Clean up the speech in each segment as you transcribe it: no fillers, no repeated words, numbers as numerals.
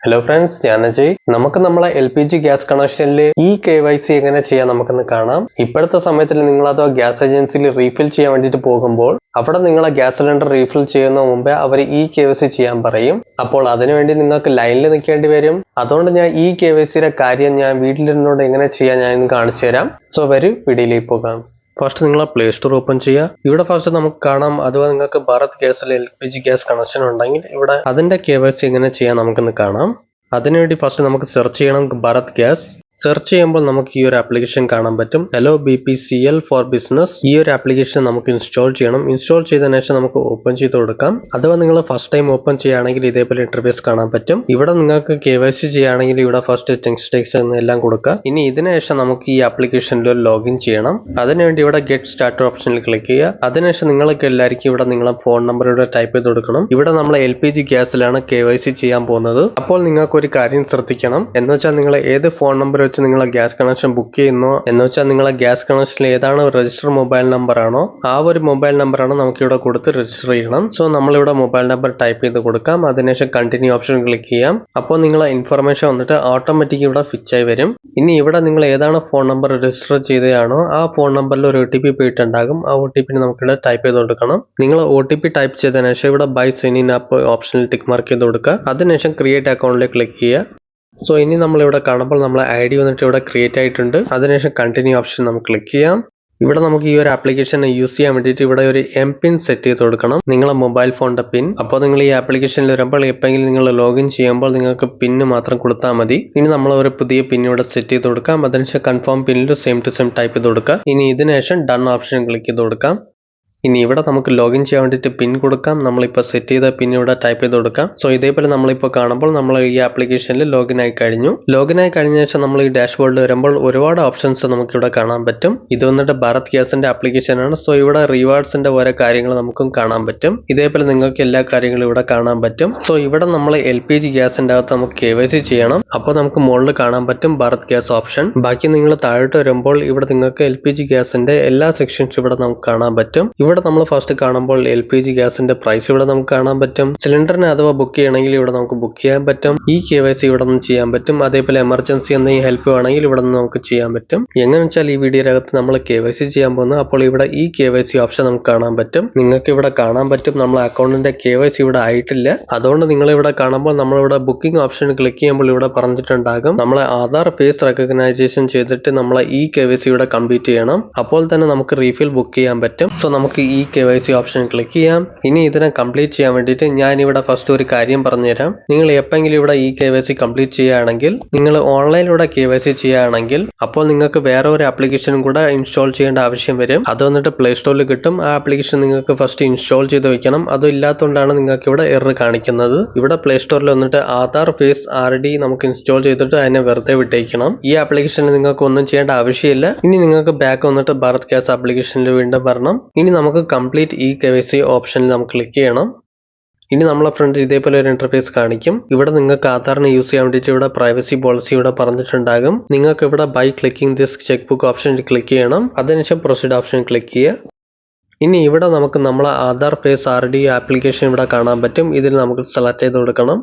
Hello friends, ഞാൻ അജയ്. നമുക്ക് നമ്മളെ LPG ഗ്യാസ് കണക്ഷനിൽ ഈ KYC എങ്ങനെ ചെയ്യാം നമുക്കൊന്ന് കാണാം. ഇപ്പോഴത്തെ സമയത്തിൽ നിങ്ങൾ അതോ ഗ്യാസ് ഏജൻസിയിൽ റീഫിൽ ചെയ്യാൻ വേണ്ടിയിട്ട് പോകുമ്പോൾ അവിടെ നിങ്ങളെ ഗ്യാസ് സിലിണ്ടർ റീഫിൽ ചെയ്യുന്ന മുമ്പേ അവർ ഈ KYC ചെയ്യാൻ പറയും. അപ്പോൾ അതിനുവേണ്ടി നിങ്ങൾക്ക് ലൈനിൽ നിൽക്കേണ്ടി വരും. അതുകൊണ്ട് ഞാൻ ഈ KYCയുടെ കാര്യം ഞാൻ വീട്ടിലിരുന്നോണ്ട് എങ്ങനെ ചെയ്യാൻ ഞാൻ ഇന്ന് കാണിച്ചു തരാം. സോ വരൂ വീഡിയോയിലേക്ക് പോകാം. ഫസ്റ്റ് നിങ്ങൾ പ്ലേ സ്റ്റോർ ഓപ്പൺ ചെയ്യുക. ഇവിടെ ഫസ്റ്റ് നമുക്ക് കാണാം, അഥവാ നിങ്ങൾക്ക് ഭാരത് ഗ്യാസിൽ LPG ഗ്യാസ് കണക്ഷൻ ഉണ്ടെങ്കിൽ ഇവിടെ അതിന്റെ KYC എങ്ങനെ ചെയ്യാൻ നമുക്കൊന്ന് കാണാം. അതിനുവേണ്ടി ഫസ്റ്റ് നമുക്ക് സെർച്ച് ചെയ്യണം ഭാരത് ഗ്യാസ്. സെർച്ച് ചെയ്യുമ്പോൾ നമുക്ക് ഈ ഒരു ആപ്ലിക്കേഷൻ കാണാൻ പറ്റും, ഹലോ BPCL ഫോർ ബിസിനസ്. ഈ ഒരു ആപ്ലിക്കേഷൻ നമുക്ക് ഇൻസ്റ്റാൾ ചെയ്യണം. ഇൻസ്റ്റാൾ ചെയ്തതിനു ശേഷം നമുക്ക് ഓപ്പൺ ചെയ്ത് കൊടുക്കാം. അഥവാ നിങ്ങൾ ഫസ്റ്റ് ടൈം ഓപ്പൺ ചെയ്യുകയാണെങ്കിൽ ഇതേപോലെ ഇന്റർഫേസ് കാണാൻ പറ്റും. ഇവിടെ നിങ്ങൾക്ക് KYC ചെയ്യുകയാണെങ്കിൽ ഇവിടെ ഫസ്റ്റ് ടെക്സ്റ്റ് എല്ലാം കൊടുക്കുക. ഇനി ഇതിനുശേഷം നമുക്ക് ഈ ആപ്ലിക്കേഷനിൽ ഒരു ലോഗിൻ ചെയ്യണം. അതിനുവേണ്ടി ഇവിടെ ഗെറ്റ് സ്റ്റാർട്ടർ ഓപ്ഷനിൽ ക്ലിക്ക് ചെയ്യുക. അതിനുശേഷം നിങ്ങൾക്ക് എല്ലാവർക്കും ഇവിടെ നിങ്ങളെ ഫോൺ നമ്പർ ഇവിടെ ടൈപ്പ് ചെയ്ത് കൊടുക്കണം. ഇവിടെ നമ്മൾ LPG ഗ്യാസിലാണ് KYC ചെയ്യാൻ പോകുന്നത്. അപ്പോൾ നിങ്ങൾക്ക് ഒരു കാര്യം ശ്രദ്ധിക്കണം, എന്ന് വെച്ചാൽ നിങ്ങൾ ഏത് ഫോൺ നമ്പർ വെച്ച് നിങ്ങളെ ഗ്യാസ് കണക്ഷൻ ബുക്ക് ചെയ്യുന്നു, എന്ന് വെച്ചാൽ നിങ്ങളെ ഗ്യാസ് കണക്ഷനിൽ ഏതാണ് രജിസ്റ്റർ മൊബൈൽ നമ്പർ ആണോ ആ ഒരു മൊബൈൽ നമ്പറാണ് നമുക്ക് ഇവിടെ കൊടുത്ത് രജിസ്റ്റർ ചെയ്യണം. സോ നമ്മളിവിടെ മൊബൈൽ നമ്പർ ടൈപ്പ് ചെയ്ത് കൊടുക്കാം. അതിനുശേഷം കണ്ടിന്യൂ ഓപ്ഷൻ ക്ലിക്ക് ചെയ്യാം. അപ്പോൾ നിങ്ങളെ ഇൻഫർമേഷൻ വന്നിട്ട് ഓട്ടോമാറ്റിക് ഇവിടെ ഫിച്ച് ആയി വരും. ഇനി ഇവിടെ നിങ്ങൾ ഏതാണ് ഫോൺ നമ്പർ രജിസ്റ്റർ ചെയ്തതാണോ ആ ഫോൺ നമ്പറിൽ ഒരു OTP പോയിട്ടുണ്ടാകും. ആ OTP നമുക്കിവിടെ ടൈപ്പ് ചെയ്ത് കൊടുക്കണം. നിങ്ങൾ OTP ടൈപ്പ് ചെയ്തതിനു ശേഷം ഇവിടെ ബൈ സൈൻ ഇൻ ആപ്പ് ഓപ്ഷനിൽ ടിക്ക് മാർക്ക് ചെയ്ത് കൊടുക്കുക. അതിനുശേഷം ക്രിയേറ്റ് അക്കൗണ്ടിൽ ക്ലിക്ക് ചെയ്യുക. സോ ഇനി നമ്മളിവിടെ കാണുമ്പോൾ നമ്മളെ ID വന്നിട്ട് ഇവിടെ ക്രിയേറ്റ് ആയിട്ടുണ്ട്. അതിനുശേഷം കണ്ടിന്യൂ ഓപ്ഷൻ നമുക്ക് ക്ലിക്ക് ചെയ്യാം. ഇവിടെ നമുക്ക് ഈ ഒരു ആപ്ലിക്കേഷൻ യൂസ് ചെയ്യാൻ വേണ്ടിയിട്ട് ഇവിടെ ഒരു MPIN സെറ്റ് ചെയ്ത് കൊടുക്കണം, നിങ്ങളെ മൊബൈൽ ഫോണിന്റെ പിൻ. അപ്പോൾ നിങ്ങൾ ഈ ആപ്ലിക്കേഷനിൽ വരുമ്പോൾ എപ്പോഴെങ്കിലും നിങ്ങൾ ലോഗിൻ ചെയ്യുമ്പോൾ നിങ്ങൾക്ക് പിന്ന് മാത്രം കൊടുത്താൽ മതി. ഇനി നമ്മൾ ഒരു പുതിയ പിൻ ഇവിടെ സെറ്റ് ചെയ്ത് കൊടുക്കാം. അതിനുശേഷം കൺഫേം പിന്നിൽ സെയിം ടു സെയിം ടൈപ്പ് ചെയ്ത് കൊടുക്കുക. ഇനി ഇതിനുശേഷം ഡൺ ഓപ്ഷൻ ക്ലിക്ക് ചെയ്ത് കൊടുക്കാം. ഇനി ഇവിടെ നമുക്ക് ലോഗിൻ ചെയ്യാൻ വേണ്ടിയിട്ട് പിൻ കൊടുക്കാം. നമ്മളിപ്പോൾ സെറ്റ് ചെയ്ത പിൻ ഇവിടെ ടൈപ്പ് ചെയ്ത് കൊടുക്കാം. സോ ഇതേപോലെ നമ്മളിപ്പോൾ കാണുമ്പോൾ നമ്മൾ ഈ ആപ്ലിക്കേഷനിൽ ലോഗിൻ ആയി കഴിഞ്ഞു. ലോഗിൻ ആയി കഴിഞ്ഞ ശേഷം നമ്മൾ ഈ ഡാഷ്ബോർഡിൽ വരുമ്പോൾ ഒരുപാട് ഓപ്ഷൻസ് നമുക്ക് ഇവിടെ കാണാൻ പറ്റും. ഇത് വന്നിട്ട് ഭാരത് ഗ്യാസിന്റെ ആപ്ലിക്കേഷൻ ആണ്. സോ ഇവിടെ റിവാർഡ്സിന്റെ ഓരോ കാര്യങ്ങൾ നമുക്കും കാണാൻ പറ്റും. ഇതേപോലെ നിങ്ങൾക്ക് എല്ലാ കാര്യങ്ങളും ഇവിടെ കാണാൻ പറ്റും. സോ ഇവിടെ നമ്മൾ LPG ഗ്യാസിന്റെ അകത്ത് നമുക്ക് KYC ചെയ്യണം. അപ്പോൾ നമുക്ക് മുകളിൽ കാണാൻ പറ്റും ഭാരത് ഗ്യാസ് ഓപ്ഷൻ. ബാക്കി നിങ്ങൾ താഴോട്ട് വരുമ്പോൾ ഇവിടെ നിങ്ങൾക്ക് LPG ഗ്യാസിന്റെ എല്ലാ സെക്ഷൻസ് ഇവിടെ നമുക്ക് കാണാൻ പറ്റും. ഇവിടെ നമ്മൾ ഫസ്റ്റ് കാണുമ്പോൾ LPG ഗ്യാസിന്റെ പ്രൈസ് ഇവിടെ നമുക്ക് കാണാൻ പറ്റും. സിലിണ്ടറിന് അഥവാ ബുക്ക് ചെയ്യണമെങ്കിൽ ഇവിടെ നമുക്ക് ബുക്ക് ചെയ്യാൻ പറ്റും. ഈ KYC ഇവിടെ നിന്ന് ചെയ്യാൻ പറ്റും. അതേപോലെ എമർജൻസി എന്തെങ്കിലും ഹെൽപ്പ് വേണമെങ്കിൽ ഇവിടെ നിന്ന് നമുക്ക് ചെയ്യാൻ പറ്റും. എങ്ങനെ വെച്ചാൽ ഈ വീഡിയോയിലകത്ത് നമ്മൾ KYC ചെയ്യാൻ പോകുന്നത്. അപ്പോൾ ഇവിടെ ഈ KYC ഓപ്ഷൻ നമുക്ക് കാണാൻ പറ്റും. നിങ്ങൾക്ക് ഇവിടെ കാണാൻ പറ്റും നമ്മളെ അക്കൗണ്ടിന്റെ KYC ഇവിടെ ആയിട്ടില്ല. അതുകൊണ്ട് നിങ്ങൾ ഇവിടെ കാണുമ്പോൾ നമ്മളിവിടെ ബുക്കിംഗ് ഓപ്ഷൻ ക്ലിക്ക് ചെയ്യുമ്പോൾ ഇവിടെ പറഞ്ഞിട്ടുണ്ടാകും നമ്മളെ ആധാർ ഫേസ് റെക്കഗ്നൈസേഷൻ ചെയ്തിട്ട് നമ്മളെ ഈ KYC ഇവിടെ കംപ്ലീറ്റ് ചെയ്യണം. അപ്പോൾ തന്നെ നമുക്ക് റീഫിൽ ബുക്ക് ചെയ്യാൻ പറ്റും. സോ നമുക്ക് ഈ KYC ഓപ്ഷൻ ക്ലിക്ക് ചെയ്യാം. ഇനി ഇതിനെ കംപ്ലീറ്റ് ചെയ്യാൻ വേണ്ടിയിട്ട് ഞാൻ ഇവിടെ ഫസ്റ്റ് ഒരു കാര്യം പറഞ്ഞുതരാം. നിങ്ങൾ എപ്പോഴെങ്കിലും ഇവിടെ ഈ KYC കംപ്ലീറ്റ് ചെയ്യുകയാണെങ്കിൽ, നിങ്ങൾ ഓൺലൈനിലൂടെ KYC ചെയ്യുകയാണെങ്കിൽ അപ്പോൾ നിങ്ങൾക്ക് വേറെ ഒരു ആപ്ലിക്കേഷനും കൂടെ ഇൻസ്റ്റാൾ ചെയ്യേണ്ട ആവശ്യം വരും. അത് വന്നിട്ട് പ്ലേ സ്റ്റോറിൽ കിട്ടും. ആ ആപ്ലിക്കേഷൻ നിങ്ങൾക്ക് ഫസ്റ്റ് ഇൻസ്റ്റാൾ ചെയ്ത് വെക്കണം. അത് ഇല്ലാത്തതുകൊണ്ടാണ് നിങ്ങൾക്ക് ഇവിടെ എറർ കാണിക്കുന്നത്. ഇവിടെ പ്ലേ സ്റ്റോറിൽ വന്നിട്ട് ആധാർ ഫേസ് RD നമുക്ക് ഇൻസ്റ്റാൾ ചെയ്തിട്ട് അതിനെ വെറുതെ വിട്ടേക്കണം. ഈ ആപ്ലിക്കേഷനിൽ നിങ്ങൾക്ക് ഒന്നും ചെയ്യേണ്ട ആവശ്യമില്ല. ഇനി നിങ്ങൾക്ക് ബാക്ക് വന്നിട്ട് ഭാരത് ഗ്യാസ് ആപ്ലിക്കേഷനിൽ വീണ്ടും വരണം. ഇനി നമുക്ക് കംപ്ലീറ്റ് ഈ KYC ഓപ്ഷനിൽ നമുക്ക് ക്ലിക്ക് ചെയ്യണം. ഇനി നമ്മളെ ഫ്രണ്ട് ഇതേപോലെ ഒരു ഇന്റർഫേസ് കാണിക്കും. ഇവിടെ നിങ്ങൾക്ക് ആധാറിന് യൂസ് ചെയ്യാൻ വേണ്ടിയിട്ട് ഇവിടെ പ്രൈവസി പോളിസി ഇവിടെ പറഞ്ഞിട്ടുണ്ടാകും. നിങ്ങൾക്ക് ഇവിടെ by clicking this check book option click ചെയ്യണം. അതിനുശേഷം പ്രൊസീഡ് ഓപ്ഷൻ ക്ലിക്ക് ചെയ്യുക. ഇനി ഇവിടെ നമുക്ക് നമ്മളെ ആധാർ ഫേസ് RD ആപ്ലിക്കേഷൻ ഇവിടെ കാണാൻ പറ്റും. ഇതിൽ നമുക്ക് സെലക്ട് ചെയ്ത് കൊടുക്കണം.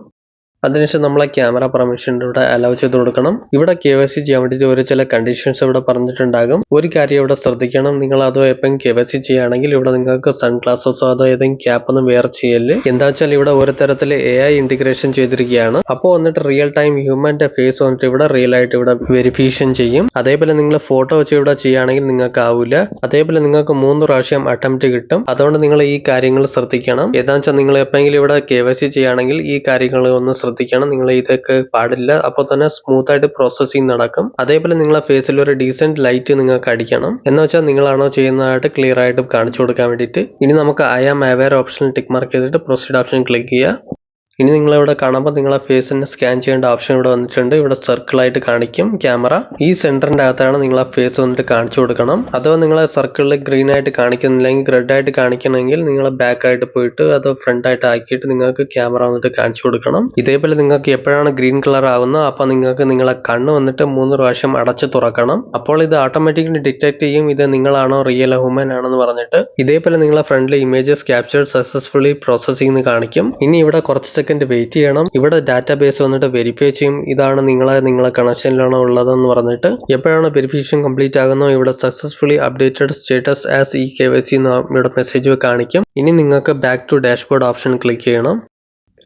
അതിനുശേഷം നമ്മളെ ക്യാമറ പെർമിഷൻ ഇവിടെ അലൗ ചെയ്ത് കൊടുക്കണം. ഇവിടെ KYC ചെയ്യാൻ വേണ്ടിയിട്ട് ഒരു ചില കണ്ടീഷൻസ് ഇവിടെ പറഞ്ഞിട്ടുണ്ടാകും. ഒരു കാര്യം ഇവിടെ ശ്രദ്ധിക്കണം, നിങ്ങൾ അതോ എപ്പം KYC ചെയ്യുകയാണെങ്കിൽ ഇവിടെ നിങ്ങൾക്ക് സൺഗ്ലാസസോ അതോ ഏതെങ്കിലും ക്യാപ്പ് ഒന്നും വെയർ ചെയ്യല്. എന്താ വെച്ചാൽ ഇവിടെ ഒരു തരത്തിൽ AI ഇന്റഗ്രേഷൻ ചെയ്തിരിക്കുകയാണ്. അപ്പോൾ വന്നിട്ട് റിയൽ ടൈം ഹ്യൂമന്റെ ഫേസ് വന്നിട്ട് ഇവിടെ റിയൽ ആയിട്ട് ഇവിടെ വെരിഫിക്കേഷൻ ചെയ്യും. അതേപോലെ നിങ്ങൾ ഫോട്ടോ വെച്ച് ഇവിടെ ചെയ്യുകയാണെങ്കിൽ നിങ്ങൾക്ക് ആവില്ല. അതേപോലെ നിങ്ങൾക്ക് 3 പ്രാവശ്യം അറ്റംപ്റ്റ് കിട്ടും. അതുകൊണ്ട് നിങ്ങൾ ഈ കാര്യങ്ങൾ ശ്രദ്ധിക്കണം. എന്താ വെച്ചാൽ നിങ്ങൾ എപ്പോഴെങ്കിലും ഇവിടെ KYC ചെയ്യുകയാണെങ്കിൽ ഈ കാര്യങ്ങൾ ഒന്ന് ശ്രദ്ധിക്കണം. നിങ്ങൾ ഇതൊക്കെ പാടില്ല. അപ്പോൾ തന്നെ സ്മൂത്ത് ആയിട്ട് പ്രോസസ്സിംഗ് നടക്കും. അതേപോലെ നിങ്ങളെ ഫേസിൽ ഒരു ഡീസന്റ് ലൈറ്റ് നിങ്ങൾക്ക് അടിക്കണം. എന്ന് വെച്ചാൽ നിങ്ങളാണോ ചെയ്യുന്നതായിട്ട് ക്ലിയർ ആയിട്ട് കാണിച്ചു കൊടുക്കാൻ വേണ്ടിയിട്ട്. ഇനി നമുക്ക് ഐ ആം അവെയർ ഓപ്ഷനിൽ ടിക്ക് മാർക്ക് ചെയ്തിട്ട് പ്രൊസീഡ് ഓപ്ഷൻ ക്ലിക്ക് ചെയ്യുക. ഇനി നിങ്ങൾ ഇവിടെ കാണുമ്പോൾ നിങ്ങളെ ഫേസിനെ സ്കാൻ ചെയ്യേണ്ട ഓപ്ഷൻ ഇവിടെ വന്നിട്ടുണ്ട്. ഇവിടെ സർക്കിൾ ആയിട്ട് കാണിക്കും ക്യാമറ. ഈ സെന്ററിന്റെ അകത്താണ് നിങ്ങളെ ഫേസ് വന്നിട്ട് കാണിച്ചു കൊടുക്കണം. അഥവാ നിങ്ങളെ സർക്കിളിൽ ഗ്രീൻ ആയിട്ട് കാണിക്കുന്നില്ലെങ്കിൽ റെഡ് ആയിട്ട് കാണിക്കണമെങ്കിൽ നിങ്ങൾ ബാക്ക് ആയിട്ട് പോയിട്ട് അതോ ഫ്രണ്ട് ആയിട്ട് ആക്കിയിട്ട് നിങ്ങൾക്ക് ക്യാമറ വന്നിട്ട് കാണിച്ചു കൊടുക്കണം. ഇതേപോലെ നിങ്ങൾക്ക് എപ്പോഴാണ് ഗ്രീൻ കളർ ആവുന്നത് അപ്പോൾ നിങ്ങൾക്ക് നിങ്ങളെ കണ്ണ് വന്നിട്ട് 3 പ്രാവശ്യം അടച്ചു തുറക്കണം. അപ്പോൾ ഇത് ഓട്ടോമാറ്റിക്കലി ഡിറ്റക്ട് ചെയ്യും ഇത് നിങ്ങളാണോ റിയൽ ഹ്യൂമൻ ആണെന്ന് പറഞ്ഞിട്ട്. ഇതേപോലെ നിങ്ങളെ ഫ്രണ്ടിൽ ഇമേജസ് ക്യാപ്ചർഡ് സക്സസ്ഫുള്ളി പ്രോസസിംഗ് കാണിക്കും. ഇനി ഇവിടെ കുറച്ച് സെക്കൻഡ് വെയിറ്റ് ചെയ്യണം. ഇവിടെ ഡാറ്റാബേസ് വന്നിട്ട് വെരിഫൈ ചെയ്യും ഇതാണ് നിങ്ങളെ കണക്ഷനിലാണോ ഉള്ളതെന്ന് പറഞ്ഞിട്ട്. എപ്പോഴാണ് വെരിഫിക്കേഷൻ കംപ്ലീറ്റ് ആകുന്നോ ഇവിടെ successfully updated status as eKYC എന്ന് ഇവിടെ മെസ്സേജ് കാണിക്കും. ഇനി നിങ്ങൾക്ക് back to dashboard option click ചെയ്യണം.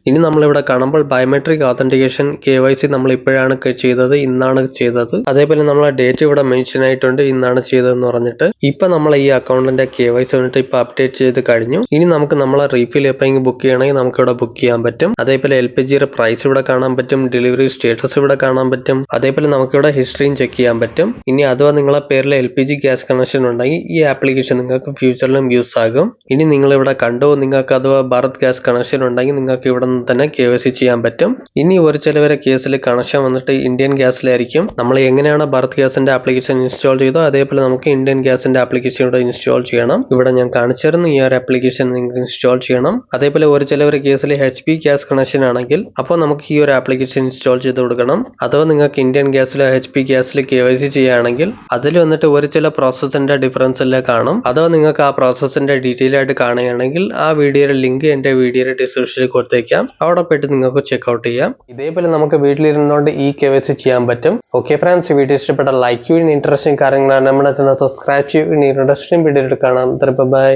ഇനി നമ്മളിവിടെ കാണുമ്പോൾ ബയോമെട്രിക് ഓതന്റിക്കേഷൻ KYC നമ്മൾ ഇപ്പോഴാണ് ചെയ്തത്, ഇന്നാണ് ചെയ്തത്. അതേപോലെ നമ്മളെ ഡേറ്റ് ഇവിടെ മെൻഷൻ ആയിട്ടുണ്ട്, ഇന്നാണ് ചെയ്തതെന്ന് പറഞ്ഞിട്ട്. ഇപ്പൊ നമ്മൾ ഈ അക്കൗണ്ടിന്റെ KYC വന്നിട്ട് ഇപ്പൊ അപ്ഡേറ്റ് ചെയ്ത് കഴിഞ്ഞു. ഇനി നമുക്ക് നമ്മളെ റീഫിൽ എപ്പോഴെങ്കിലും ബുക്ക് ചെയ്യണമെങ്കിൽ നമുക്ക് ഇവിടെ ബുക്ക് ചെയ്യാൻ പറ്റും. അതേപോലെ LPGയുടെ പ്രൈസ് ഇവിടെ കാണാൻ പറ്റും, ഡെലിവറി സ്റ്റേറ്റസ് ഇവിടെ കാണാൻ പറ്റും. അതേപോലെ നമുക്ക് ഇവിടെ ഹിസ്റ്ററിയും ചെക്ക് ചെയ്യാൻ പറ്റും. ഇനി അഥവാ നിങ്ങളെ പേരിൽ LPG ഗ്യാസ് കണക്ഷൻ ഉണ്ടെങ്കിൽ ഈ ആപ്ലിക്കേഷൻ നിങ്ങൾക്ക് ഫ്യൂച്ചറിലും യൂസ് ആകും. ഇനി നിങ്ങൾ ഇവിടെ കണ്ടോ, നിങ്ങൾക്ക് അഥവാ ഭാരത് ഗ്യാസ് കണക്ഷൻ ഉണ്ടെങ്കിൽ നിങ്ങൾക്ക് ഇവിടെ തന്നെ KYC ചെയ്യാൻ പറ്റും. ഇനി ഒരു ചിലവരെ കേസിൽ കണക്ഷൻ വന്നിട്ട് ഇന്ത്യൻ ഗ്യാസിലായിരിക്കും. നമ്മൾ എങ്ങനെയാണ് ഭാരത് ഗ്യാസിന്റെ ആപ്ലിക്കേഷൻ ഇൻസ്റ്റാൾ ചെയ്തോ അതേപോലെ നമുക്ക് ഇന്ത്യൻ ഗ്യാസിന്റെ ആപ്ലിക്കേഷൻ ഇവിടെ ഇൻസ്റ്റാൾ ചെയ്യണം. ഇവിടെ ഞാൻ കാണിച്ചിരുന്നു ഈ ഒരു ആപ്ലിക്കേഷൻ നിങ്ങൾക്ക് ഇൻസ്റ്റാൾ ചെയ്യണം. അതേപോലെ ഒരു ചിലവരെ കേസിൽ HP ഗ്യാസ് കണക്ഷൻ ആണെങ്കിൽ അപ്പോൾ നമുക്ക് ഈ ഒരു ആപ്ലിക്കേഷൻ ഇൻസ്റ്റാൾ ചെയ്ത് കൊടുക്കണം. അഥവാ നിങ്ങൾക്ക് ഇന്ത്യൻ ഗ്യാസിലോ HP ഗ്യാസിൽ KYC ചെയ്യുകയാണെങ്കിൽ അതിൽ വന്നിട്ട് ഒരു ചില പ്രോസസ്സിന്റെ ഡിഫറൻസ് എല്ലാം കാണും. അഥവാ നിങ്ങൾക്ക് ആ പ്രോസസ്സിന്റെ ഡീറ്റെയിൽ ആയിട്ട് കാണുകയാണെങ്കിൽ ആ വീഡിയോയുടെ ലിങ്ക് എന്റെ വീഡിയോയുടെ ഡിസ്ക്രിപ്ഷനിൽ കൊടുത്തേക്കാം. അവിടെ പോയിട്ട് നിങ്ങൾക്ക് ചെക്ക്ഔട്ട് ചെയ്യാം. ഇതേപോലെ നമുക്ക് വീട്ടിലിരുന്നുകൊണ്ട് eKYC ചെയ്യാൻ പറ്റും. ഓക്കെ ഫ്രണ്ട്സ്, വീഡിയോ ഇഷ്ടപ്പെട്ട ലൈക്ക് ചെയ്യുക, ഇൻട്രസ്റ്റിംഗ് കാര്യങ്ങളാണ് നമ്മുടെ ചാനൽ സബ്സ്ക്രൈബ് ചെയ്യുക, ഇൻട്രസ്റ്റിംഗ് വീഡിയോ കാണാം. ബൈ.